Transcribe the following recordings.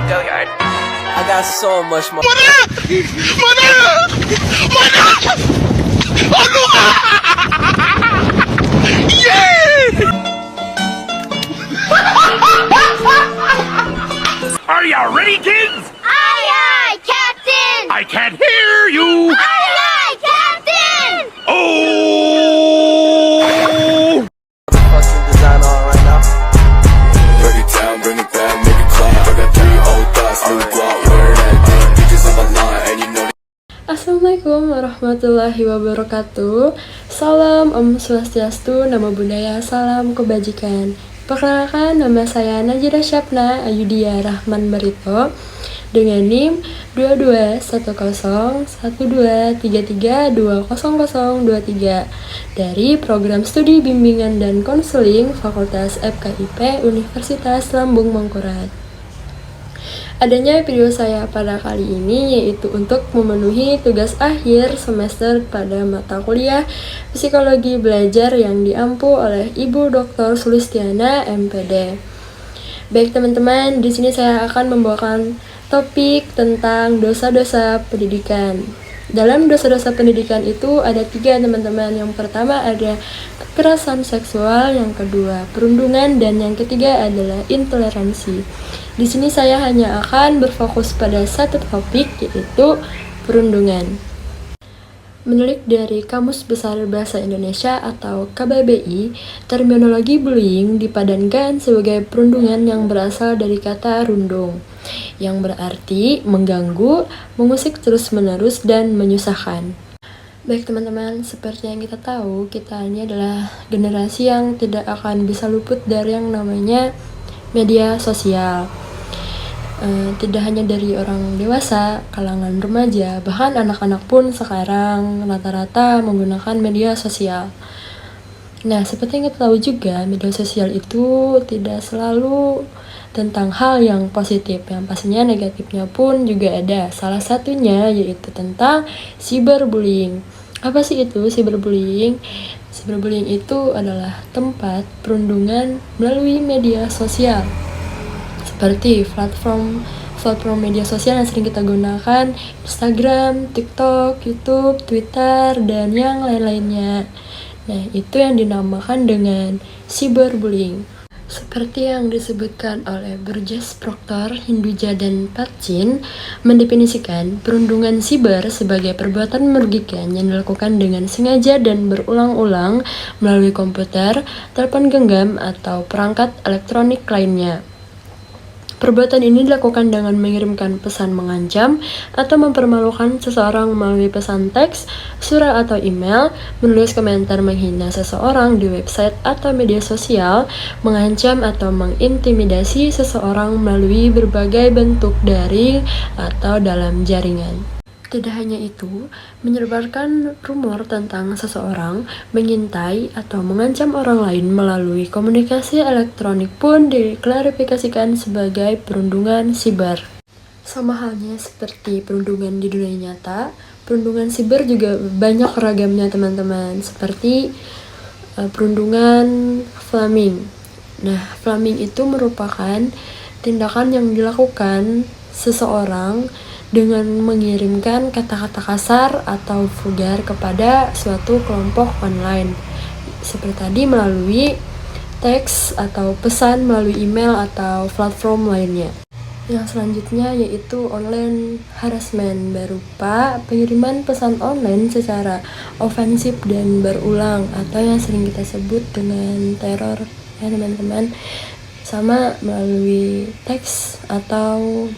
go yard. I got so much more. Are ya ready, kids? Aye, aye, Captain! I can't hear you! Aye, aye, Captain! Oh! Fucking design on right now. Break it down, bring it back, make it clap. I got 3 old thoughts, new guap, where that thing. Bitches on my line, and you know. Assalamualaikum warahmatullahi wabarakatuh. Salam Om Swastiastu, Namo Buddhaya, salam kebajikan. Perkenalkan, nama saya Najira Syapna Ayudhya Rahman Barito dengan NIM 22101233200023 dari Program Studi Bimbingan dan Konseling Fakultas FKIP Universitas Lambung Mangkurat. Adanya video saya pada kali ini yaitu untuk memenuhi tugas akhir semester pada mata kuliah Psikologi Belajar yang diampu oleh Ibu Dr. Sulistiana MPD. Baik teman-teman, di sini saya akan membawakan topik tentang dosa-dosa pendidikan. Dalam dosa-dosa pendidikan itu ada 3 teman-teman. Yang pertama ada kekerasan seksual, yang kedua perundungan, dan yang ketiga adalah intoleransi. Di sini saya hanya akan berfokus pada satu topik, yaitu perundungan. Menelik dari Kamus Besar Bahasa Indonesia atau KBBI, terminologi bullying dipadankan sebagai perundungan yang berasal dari kata rundung, yang berarti mengganggu, mengusik terus-menerus, dan menyusahkan. Baik teman-teman, seperti yang kita tahu, kita ini adalah generasi yang tidak akan bisa luput dari yang namanya media sosial. Tidak hanya dari orang dewasa, kalangan remaja, bahkan anak-anak pun sekarang rata-rata menggunakan media sosial. Nah, seperti yang kita tahu juga, media sosial itu tidak selalu tentang hal yang positif, yang pastinya negatifnya pun juga ada. Salah satunya yaitu tentang cyberbullying. Apa sih itu cyberbullying? Cyberbullying itu adalah tempat perundungan melalui media sosial. Seperti platform media sosial yang sering kita gunakan, Instagram, TikTok, YouTube, Twitter, dan yang lain-lainnya. Nah, itu yang dinamakan dengan cyberbullying. Seperti yang disebutkan oleh Burgess Proctor, Hinduja, dan Patchin, mendefinisikan perundungan siber sebagai perbuatan merugikan yang dilakukan dengan sengaja dan berulang-ulang melalui komputer, telepon genggam, atau perangkat elektronik lainnya. Perbuatan ini dilakukan dengan mengirimkan pesan mengancam atau mempermalukan seseorang melalui pesan teks, surat atau email, menulis komentar menghina seseorang di website atau media sosial, mengancam atau mengintimidasi seseorang melalui berbagai bentuk daring atau dalam jaringan. Tidak hanya itu, menyebarkan rumor tentang seseorang, mengintai atau mengancam orang lain melalui komunikasi elektronik pun diklarifikasikan sebagai perundungan siber. Sama halnya seperti perundungan di dunia nyata, perundungan siber juga banyak ragamnya teman-teman, seperti perundungan flaming. Nah, flaming itu merupakan tindakan yang dilakukan seseorang dengan mengirimkan kata-kata kasar atau vulgar kepada suatu kelompok online. Seperti tadi melalui teks atau pesan melalui email atau platform lainnya. Yang selanjutnya yaitu online harassment, berupa pengiriman pesan online secara ofensif dan berulang atau yang sering kita sebut dengan teror ya teman-teman, sama melalui teks atau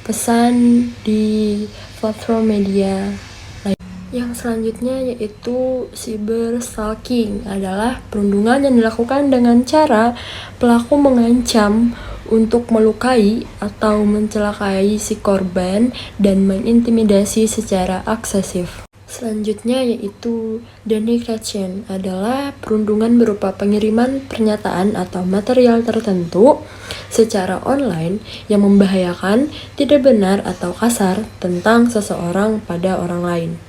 pesan di platform media lain. Yang selanjutnya yaitu cyber stalking, adalah perundungan yang dilakukan dengan cara pelaku mengancam untuk melukai atau mencelakai si korban dan mengintimidasi secara eksesif. Selanjutnya yaitu denigration, adalah perundungan berupa pengiriman pernyataan atau material tertentu secara online yang membahayakan, tidak benar atau kasar tentang seseorang pada orang lain.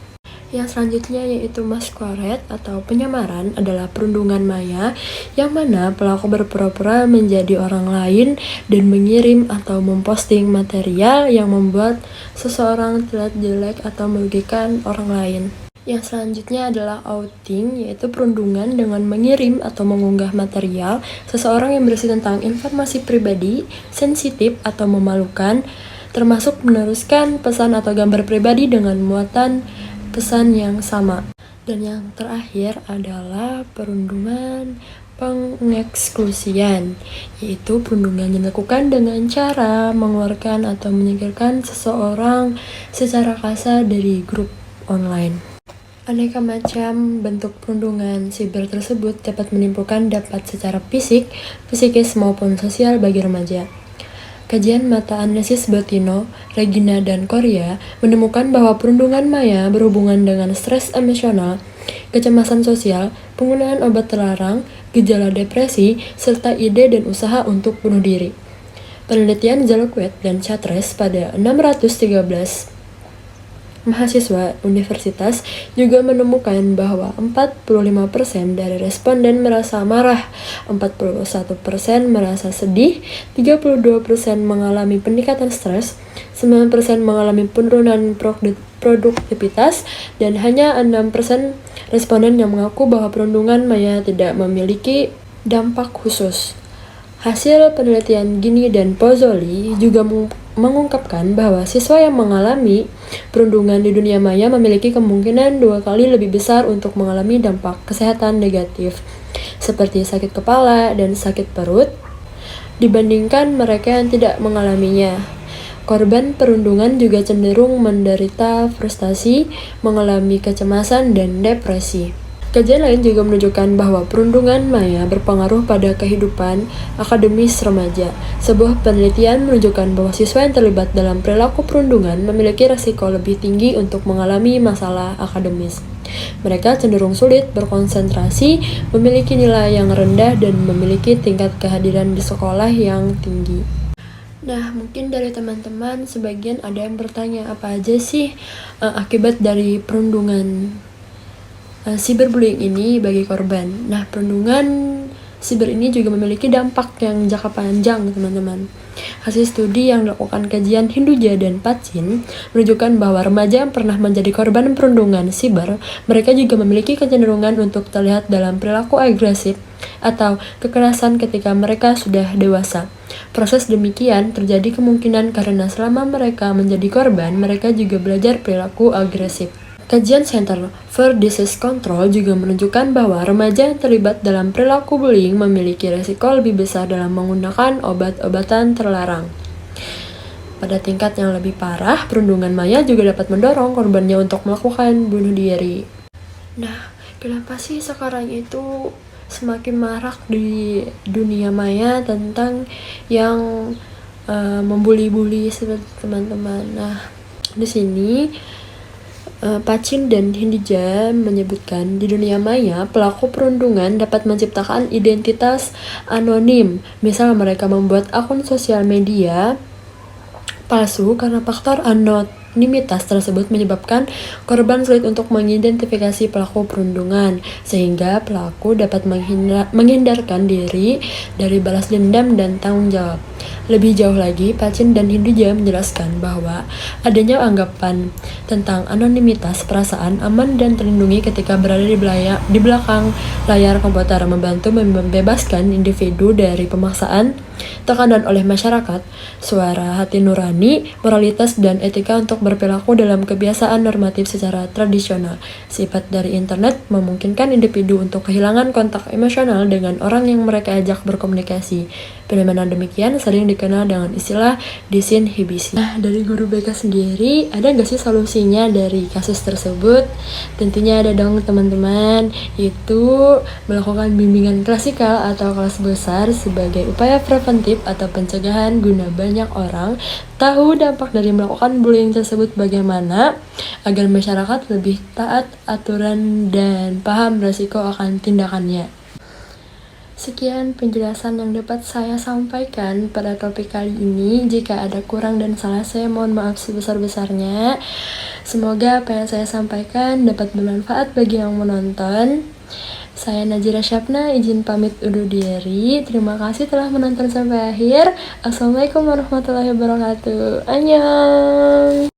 Yang selanjutnya yaitu masquerade atau penyamaran adalah perundungan maya yang mana pelaku berpura-pura menjadi orang lain dan mengirim atau memposting material yang membuat seseorang terlihat jelek atau merugikan orang lain. Yang selanjutnya adalah outing, yaitu perundungan dengan mengirim atau mengunggah material seseorang yang berisi tentang informasi pribadi, sensitif atau memalukan, termasuk meneruskan pesan atau gambar pribadi dengan muatan pesan yang sama. Dan yang terakhir adalah perundungan pengeksklusian, yaitu perundungan yang dilakukan dengan cara mengeluarkan atau menyingkirkan seseorang secara kasar dari grup online. Aneka macam bentuk perundungan siber tersebut dapat menimbulkan dampak secara fisik, psikis maupun sosial bagi remaja. Kajian meta-analisis Bottino, Regina, dan Korea menemukan bahwa perundungan maya berhubungan dengan stres emosional, kecemasan sosial, penggunaan obat terlarang, gejala depresi, serta ide dan usaha untuk bunuh diri. Penelitian Zalukvet dan Chatres pada 613 mahasiswa universitas juga menemukan bahwa 45% dari responden merasa marah, 41% merasa sedih, 32% mengalami peningkatan stres, 9% mengalami penurunan produktivitas, dan hanya 6% responden yang mengaku bahwa perundungan maya tidak memiliki dampak khusus. Hasil penelitian Gini dan Pozzoli juga mengungkapkan bahwa siswa yang mengalami perundungan di dunia maya memiliki kemungkinan 2 kali lebih besar untuk mengalami dampak kesehatan negatif seperti sakit kepala dan sakit perut dibandingkan mereka yang tidak mengalaminya. Korban perundungan juga cenderung menderita frustasi, mengalami kecemasan, dan depresi. Kajian lain juga menunjukkan bahwa perundungan maya berpengaruh pada kehidupan akademis remaja. Sebuah penelitian menunjukkan bahwa siswa yang terlibat dalam perilaku perundungan memiliki risiko lebih tinggi untuk mengalami masalah akademis. Mereka cenderung sulit berkonsentrasi, memiliki nilai yang rendah, dan memiliki tingkat kehadiran di sekolah yang tinggi. Nah, mungkin dari teman-teman sebagian ada yang bertanya apa aja sih akibat dari perundungan cyberbullying ini bagi korban. Nah, perundungan siber ini juga memiliki dampak yang jangka panjang, teman-teman. Hasil studi yang dilakukan kajian Hinduja dan Pachin menunjukkan bahwa remaja yang pernah menjadi korban perundungan siber, mereka juga memiliki kecenderungan untuk terlihat dalam perilaku agresif atau kekerasan ketika mereka sudah dewasa. Proses demikian terjadi kemungkinan karena selama mereka menjadi korban, mereka juga belajar perilaku agresif. Kajian Center for Disease Control juga menunjukkan bahwa remaja yang terlibat dalam perilaku bullying memiliki risiko lebih besar dalam menggunakan obat-obatan terlarang. Pada tingkat yang lebih parah, perundungan maya juga dapat mendorong korbannya untuk melakukan bunuh diri. Nah, kenapa sih sekarang itu semakin marak di dunia maya tentang yang membuli-buli seperti teman-teman? Nah, di sini Pachin dan Hinduja menyebutkan di dunia maya, pelaku perundungan dapat menciptakan identitas anonim. Misal mereka membuat akun sosial media palsu karena faktor anonimitas tersebut menyebabkan korban sulit untuk mengidentifikasi pelaku perundungan, sehingga pelaku dapat menghindarkan diri dari balas dendam dan tanggung jawab. Lebih jauh lagi, Pachin dan Hinduja menjelaskan bahwa adanya anggapan tentang anonimitas perasaan aman dan terlindungi ketika berada di belakang layar komputer membantu membebaskan individu dari pemaksaan, tekanan oleh masyarakat, suara hati nurani, moralitas, dan etika untuk berperilaku dalam kebiasaan normatif secara tradisional. Sifat dari internet memungkinkan individu untuk kehilangan kontak emosional dengan orang yang mereka ajak berkomunikasi. Fenomena demikian sering dikenal dengan istilah disinhibisi. Nah, dari guru BK sendiri, ada nggak sih solusinya dari kasus tersebut? Tentunya ada dong, teman-teman, yaitu melakukan bimbingan klasikal atau kelas besar sebagai upaya preventif atau pencegahan guna banyak orang tahu dampak dari melakukan bullying tersebut bagaimana agar masyarakat lebih taat aturan dan paham resiko akan tindakannya. Sekian penjelasan yang dapat saya sampaikan pada topik kali ini. Jika ada kurang dan salah, saya mohon maaf sebesar-besarnya. Semoga apa yang saya sampaikan dapat bermanfaat bagi yang menonton. Saya Najira Syapna, izin pamit undur diri. Terima kasih telah menonton sampai akhir. Assalamualaikum warahmatullahi wabarakatuh. Annyeong.